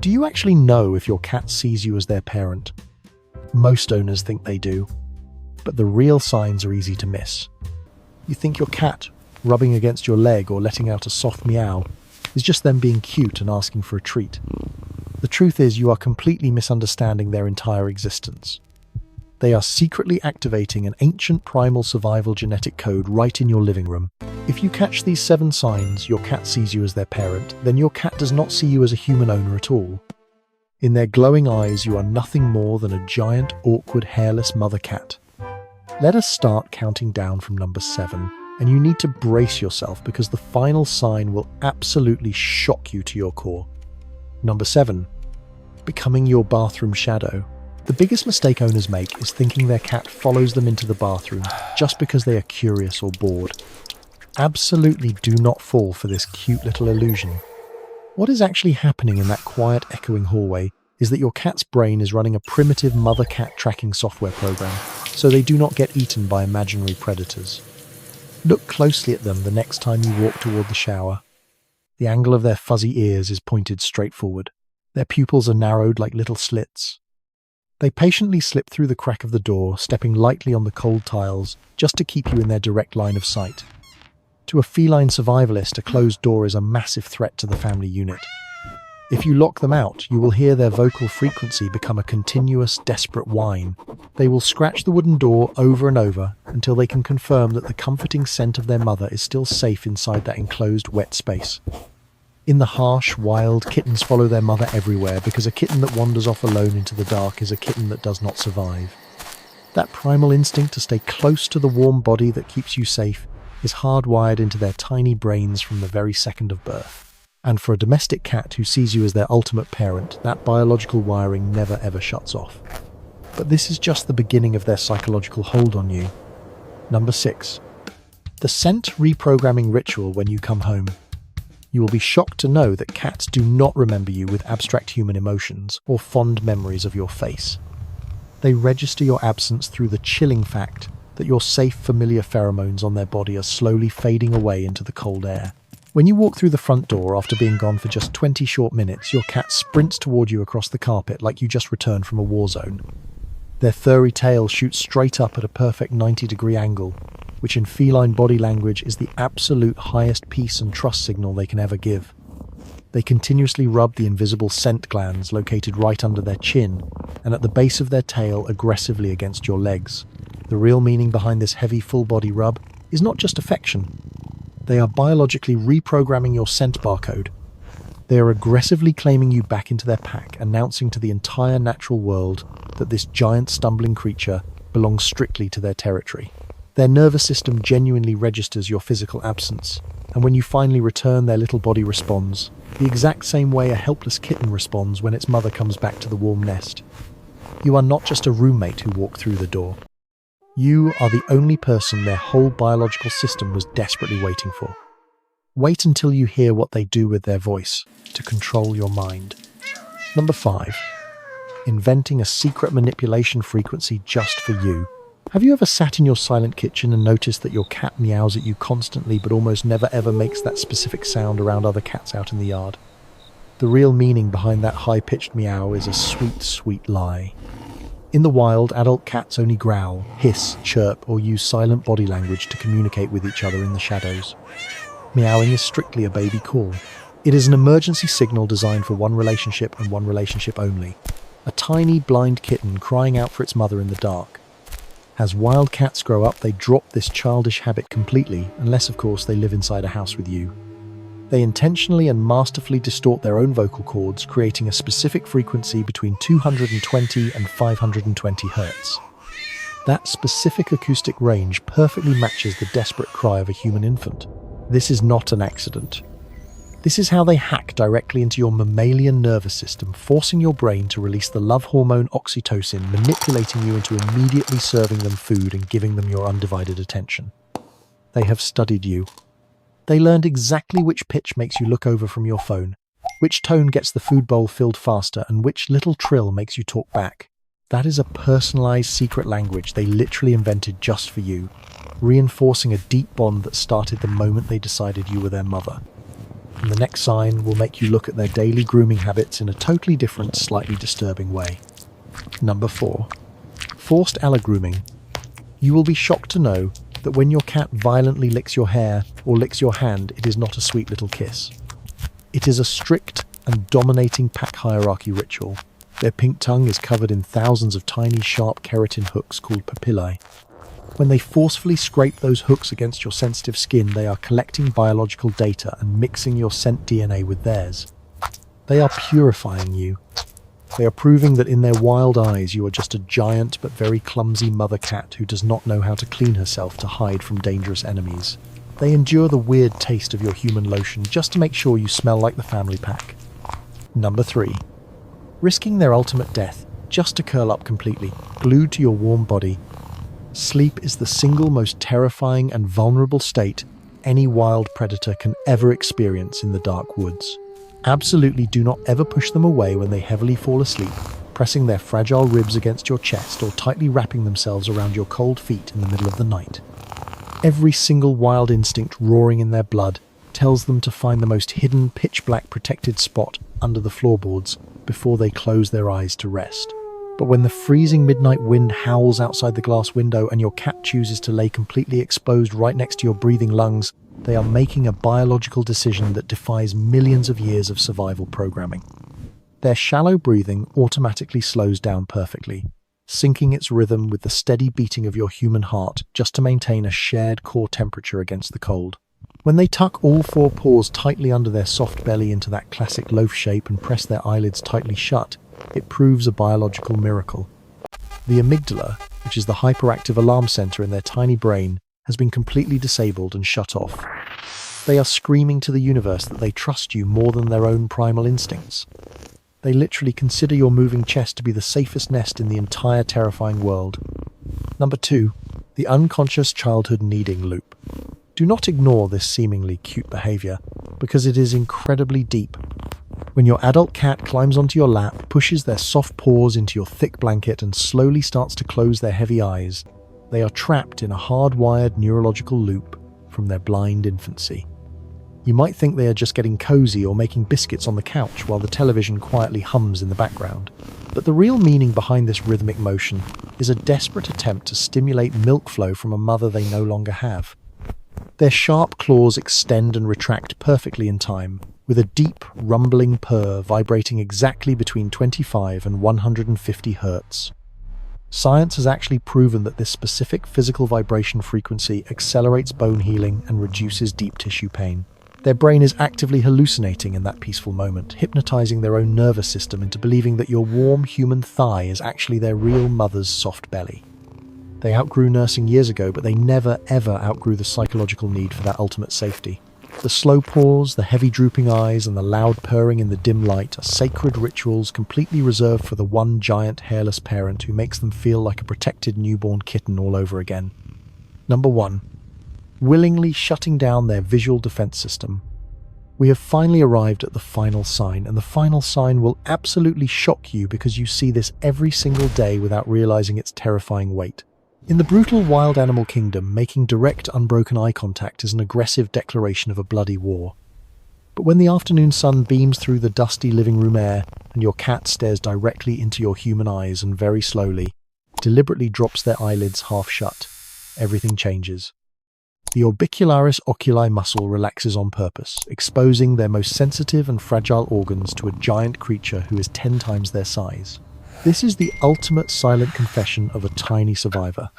Do you actually know if your cat sees you as their parent? Most owners think they do, but the real signs are easy to miss. You think your cat, rubbing against your leg or letting out a soft meow, is just them being cute and asking for a treat. The truth is you are completely misunderstanding their entire existence. They are secretly activating an ancient primal survival genetic code right in your living room. If you catch these 7 signs your cat sees you as their parent, then your cat does not see you as a human owner at all. In their glowing eyes, you are nothing more than a giant, awkward, hairless mother cat. Let us start counting down from number 7, and you need to brace yourself because the final sign will absolutely shock you to your core. Number 7. Becoming your bathroom shadow. The biggest mistake owners make is thinking their cat follows them into the bathroom just because they are curious or bored. Absolutely do not fall for this cute little illusion. What is actually happening in that quiet, echoing hallway is that your cat's brain is running a primitive mother cat tracking software program, so they do not get eaten by imaginary predators. Look closely at them the next time you walk toward the shower. The angle of their fuzzy ears is pointed straight forward. Their pupils are narrowed like little slits. They patiently slip through the crack of the door, stepping lightly on the cold tiles, just to keep you in their direct line of sight. To a feline survivalist, a closed door is a massive threat to the family unit. If you lock them out, you will hear their vocal frequency become a continuous, desperate whine. They will scratch the wooden door over and over until they can confirm that the comforting scent of their mother is still safe inside that enclosed, wet space. In the harsh, wild, kittens follow their mother everywhere because a kitten that wanders off alone into the dark is a kitten that does not survive. That primal instinct to stay close to the warm body that keeps you safe is hardwired into their tiny brains from the very second of birth. And for a domestic cat who sees you as their ultimate parent, that biological wiring never ever shuts off. But this is just the beginning of their psychological hold on you. Number 6. The scent reprogramming ritual when you come home. You will be shocked to know that cats do not remember you with abstract human emotions or fond memories of your face. They register your absence through the chilling fact that your safe, familiar pheromones on their body are slowly fading away into the cold air. When you walk through the front door after being gone for just 20 short minutes, your cat sprints toward you across the carpet like you just returned from a war zone. Their furry tail shoots straight up at a perfect 90-degree angle, which in feline body language is the absolute highest peace and trust signal they can ever give. They continuously rub the invisible scent glands located right under their chin and at the base of their tail aggressively against your legs. The real meaning behind this heavy full-body rub is not just affection. They are biologically reprogramming your scent barcode. They are aggressively claiming you back into their pack, announcing to the entire natural world that this giant stumbling creature belongs strictly to their territory. Their nervous system genuinely registers your physical absence, and when you finally return, their little body responds, the exact same way a helpless kitten responds when its mother comes back to the warm nest. You are not just a roommate who walked through the door. You are the only person their whole biological system was desperately waiting for. Wait until you hear what they do with their voice to control your mind. Number 5. Inventing a secret manipulation frequency just for you. Have you ever sat in your silent kitchen and noticed that your cat meows at you constantly but almost never ever makes that specific sound around other cats out in the yard? The real meaning behind that high-pitched meow is a sweet, sweet lie. In the wild, adult cats only growl, hiss, chirp, or use silent body language to communicate with each other in the shadows. Meowing is strictly a baby call. It is an emergency signal designed for one relationship and one relationship only. A tiny, blind kitten crying out for its mother in the dark. As wild cats grow up, they drop this childish habit completely, unless, of course, they live inside a house with you. They intentionally and masterfully distort their own vocal cords, creating a specific frequency between 220 and 520 Hz. That specific acoustic range perfectly matches the desperate cry of a human infant. This is not an accident. This is how they hack directly into your mammalian nervous system, forcing your brain to release the love hormone oxytocin, manipulating you into immediately serving them food and giving them your undivided attention. They have studied you. They learned exactly which pitch makes you look over from your phone, which tone gets the food bowl filled faster, and which little trill makes you talk back. That is a personalized secret language they literally invented just for you, reinforcing a deep bond that started the moment they decided you were their mother. and the next sign will make you look at their daily grooming habits in a totally different, slightly disturbing way. Number 4. Forced alrooming. You will be shocked to know that when your cat violently licks your hair or licks your hand, it is not a sweet little kiss. It is a strict and dominating pack hierarchy ritual. Their pink tongue is covered in thousands of tiny sharp keratin hooks called papillae. When they forcefully scrape those hooks against your sensitive skin, they are collecting biological data and mixing your scent DNA with theirs. They are purifying you. They are proving that in their wild eyes you are just a giant but very clumsy mother cat who does not know how to clean herself to hide from dangerous enemies. They endure the weird taste of your human lotion just to make sure you smell like the family pack. Number 3. Risking their ultimate death just to curl up completely, glued to your warm body. Sleep is the single most terrifying and vulnerable state any wild predator can ever experience in the dark woods. Absolutely do not ever push them away when they heavily fall asleep, pressing their fragile ribs against your chest or tightly wrapping themselves around your cold feet in the middle of the night. Every single wild instinct roaring in their blood tells them to find the most hidden, pitch-black protected spot under the floorboards before they close their eyes to rest. But when the freezing midnight wind howls outside the glass window and your cat chooses to lay completely exposed right next to your breathing lungs, they are making a biological decision that defies millions of years of survival programming. Their shallow breathing automatically slows down perfectly, syncing its rhythm with the steady beating of your human heart just to maintain a shared core temperature against the cold. When they tuck all 4 paws tightly under their soft belly into that classic loaf shape and press their eyelids tightly shut, it proves a biological miracle. The amygdala, which is the hyperactive alarm center in their tiny brain, has been completely disabled and shut off. They are screaming to the universe that they trust you more than their own primal instincts. They literally consider your moving chest to be the safest nest in the entire terrifying world. Number 2. The unconscious childhood kneading loop. Do not ignore this seemingly cute behavior, because it is incredibly deep. When your adult cat climbs onto your lap, pushes their soft paws into your thick blanket and slowly starts to close their heavy eyes, they are trapped in a hardwired neurological loop from their blind infancy. You might think they are just getting cozy or making biscuits on the couch while the television quietly hums in the background. But the real meaning behind this rhythmic motion is a desperate attempt to stimulate milk flow from a mother they no longer have. Their sharp claws extend and retract perfectly in time, with a deep, rumbling purr vibrating exactly between 25 and 150 hertz. Science has actually proven that this specific physical vibration frequency accelerates bone healing and reduces deep tissue pain. Their brain is actively hallucinating in that peaceful moment, hypnotizing their own nervous system into believing that your warm human thigh is actually their real mother's soft belly. They outgrew nursing years ago, but they never ever outgrew the psychological need for that ultimate safety. The slow pause, the heavy drooping eyes, and the loud purring in the dim light are sacred rituals completely reserved for the one giant hairless parent who makes them feel like a protected newborn kitten all over again. Number 1. Willingly shutting down their visual defense system. We have finally arrived at the final sign, and the final sign will absolutely shock you because you see this every single day without realizing its terrifying weight. In the brutal wild animal kingdom, making direct, unbroken eye contact is an aggressive declaration of a bloody war. But when the afternoon sun beams through the dusty living room air and your cat stares directly into your human eyes and very slowly, deliberately drops their eyelids half shut, everything changes. The orbicularis oculi muscle relaxes on purpose, exposing their most sensitive and fragile organs to a giant creature who is 10 times their size. This is the ultimate silent confession of a tiny survivor.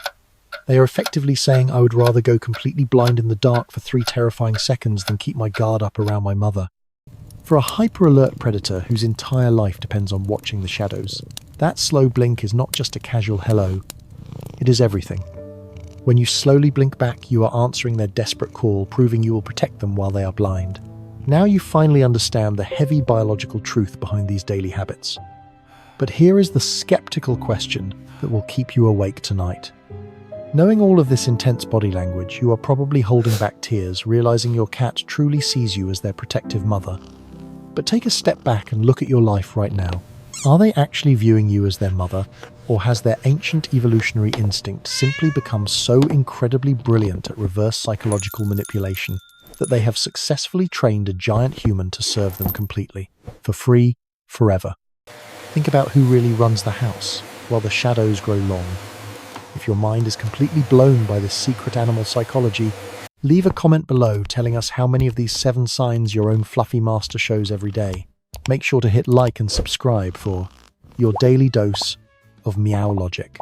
They are effectively saying, I would rather go completely blind in the dark for 3 terrifying seconds than keep my guard up around my mother. For a hyper-alert predator whose entire life depends on watching the shadows, that slow blink is not just a casual hello, it is everything. When you slowly blink back, you are answering their desperate call, proving you will protect them while they are blind. Now you finally understand the heavy biological truth behind these daily habits. But here is the skeptical question that will keep you awake tonight. Knowing all of this intense body language, you are probably holding back tears, realizing your cat truly sees you as their protective mother. But take a step back and look at your life right now. Are they actually viewing you as their mother, or has their ancient evolutionary instinct simply become so incredibly brilliant at reverse psychological manipulation that they have successfully trained a giant human to serve them completely, for free, forever. Think about who really runs the house while the shadows grow long. If your mind is completely blown by this secret animal psychology, leave a comment below telling us how many of these 7 signs your own fluffy master shows every day. Make sure to hit like and subscribe for your daily dose of meow logic.